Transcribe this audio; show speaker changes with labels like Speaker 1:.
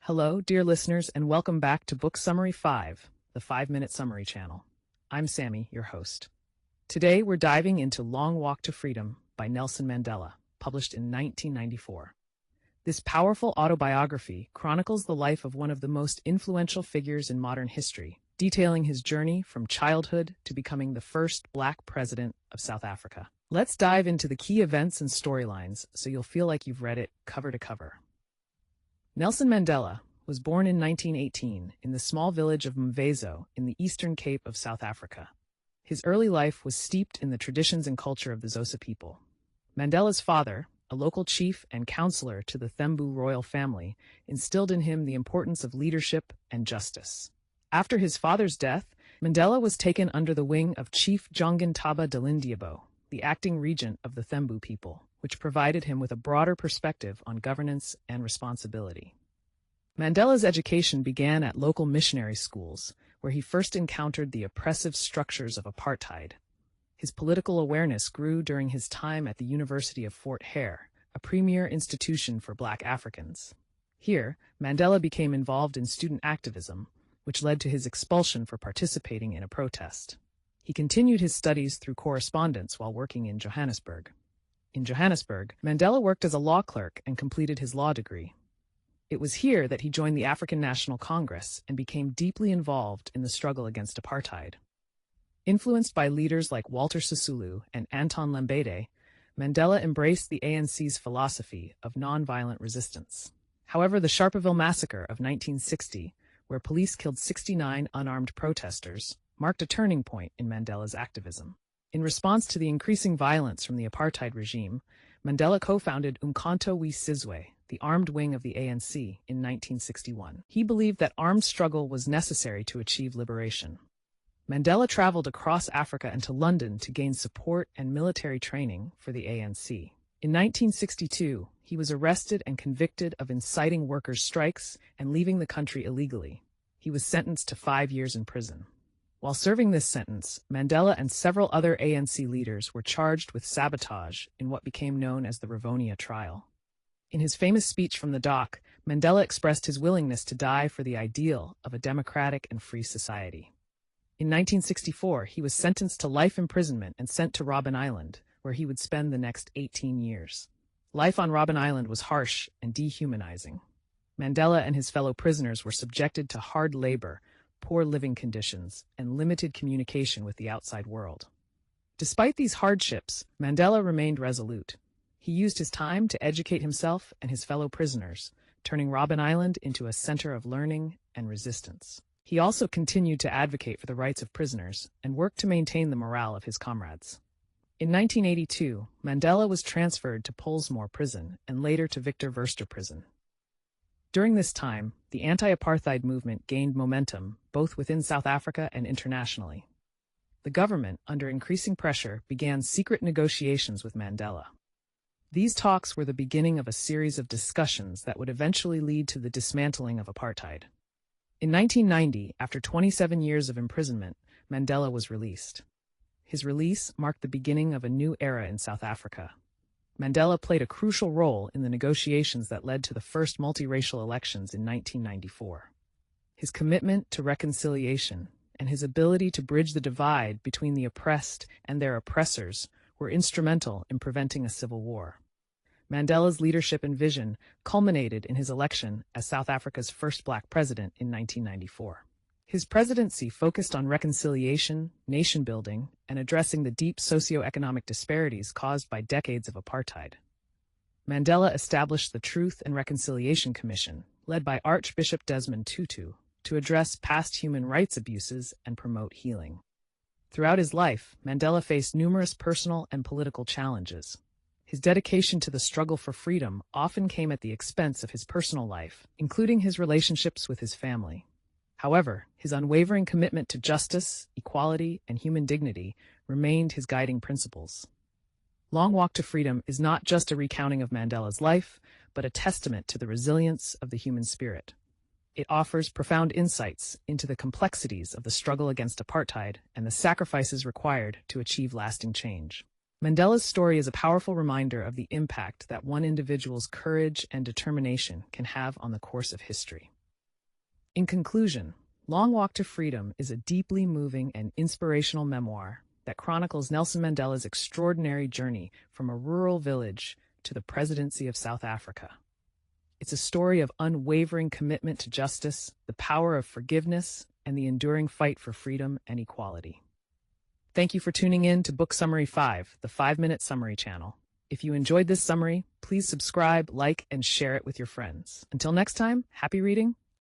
Speaker 1: Hello, dear listeners, and welcome back to Book Summary 5, the 5-Minute Summary channel. I'm Sammy, your host. Today, we're diving into Long Walk to Freedom by Nelson Mandela, published in 1994. This powerful autobiography chronicles the life of one of the most influential figures in modern history, detailing his journey from childhood to becoming the first Black president of South Africa. Let's dive into the key events and storylines so you'll feel like you've read it cover to cover. Nelson Mandela was born in 1918 in the small village of Mvezo in the Eastern Cape of South Africa. His early life was steeped in the traditions and culture of the Xhosa people. Mandela's father, a local chief and counselor to the Thembu royal family, instilled in him the importance of leadership and justice. After his father's death, Mandela was taken under the wing of Chief Jongan Taba Dalindyebo, the acting regent of the Thembu people, which provided him with a broader perspective on governance and responsibility. Mandela's education began at local missionary schools, where he first encountered the oppressive structures of apartheid. His political awareness grew during his time at the University of Fort Hare, a premier institution for Black Africans. Here, Mandela became involved in student activism, which led to his expulsion for participating in a protest. He continued his studies through correspondence while working in Johannesburg. In Johannesburg, Mandela worked as a law clerk and completed his law degree. It was here that he joined the African National Congress and became deeply involved in the struggle against apartheid. Influenced by leaders like Walter Sisulu and Anton Lembede, Mandela embraced the ANC's philosophy of nonviolent resistance. However, the Sharpeville massacre of 1960, where police killed 69 unarmed protesters, marked a turning point in Mandela's activism. In response to the increasing violence from the apartheid regime, Mandela co-founded Umkhonto we Sizwe, the armed wing of the ANC, in 1961. He believed that armed struggle was necessary to achieve liberation. Mandela traveled across Africa and to London to gain support and military training for the ANC. In 1962, he was arrested and convicted of inciting workers' strikes and leaving the country illegally. He was sentenced to 5 years in prison. While serving this sentence, Mandela and several other ANC leaders were charged with sabotage in what became known as the Rivonia trial. In his famous speech from the dock, Mandela expressed his willingness to die for the ideal of a democratic and free society. In 1964, he was sentenced to life imprisonment and sent to Robben Island, where he would spend the next 18 years. Life on Robben Island was harsh and dehumanizing. Mandela and his fellow prisoners were subjected to hard labor, poor living conditions, and limited communication with the outside world. Despite these hardships, Mandela remained resolute. He used his time to educate himself and his fellow prisoners, turning Robben Island into a center of learning and resistance. He also continued to advocate for the rights of prisoners and worked to maintain the morale of his comrades. In 1982, Mandela was transferred to Pollsmoor Prison and later to Victor Verster Prison. During this time, the anti-apartheid movement gained momentum both within South Africa and internationally. The government, under increasing pressure, began secret negotiations with Mandela. These talks were the beginning of a series of discussions that would eventually lead to the dismantling of apartheid. In 1990, after 27 years of imprisonment, Mandela was released. His release marked the beginning of a new era in South Africa. Mandela played a crucial role in the negotiations that led to the first multiracial elections in 1994. His commitment to reconciliation and his ability to bridge the divide between the oppressed and their oppressors were instrumental in preventing a civil war. Mandela's leadership and vision culminated in his election as South Africa's first Black president in 1994. His presidency focused on reconciliation, nation-building, and addressing the deep socioeconomic disparities caused by decades of apartheid. Mandela established the Truth and Reconciliation Commission, led by Archbishop Desmond Tutu, to address past human rights abuses and promote healing. Throughout his life, Mandela faced numerous personal and political challenges. His dedication to the struggle for freedom often came at the expense of his personal life, including his relationships with his family. However, his unwavering commitment to justice, equality, and human dignity remained his guiding principles. Long Walk to Freedom is not just a recounting of Mandela's life, but a testament to the resilience of the human spirit. It offers profound insights into the complexities of the struggle against apartheid and the sacrifices required to achieve lasting change. Mandela's story is a powerful reminder of the impact that one individual's courage and determination can have on the course of history. In conclusion, Long Walk to Freedom is a deeply moving and inspirational memoir that chronicles Nelson Mandela's extraordinary journey from a rural village to the presidency of South Africa. It's a story of unwavering commitment to justice, the power of forgiveness, and the enduring fight for freedom and equality. Thank you for tuning in to Book Summary 5, the 5-minute summary channel. If you enjoyed this summary, please subscribe, like, and share it with your friends. Until next time, happy reading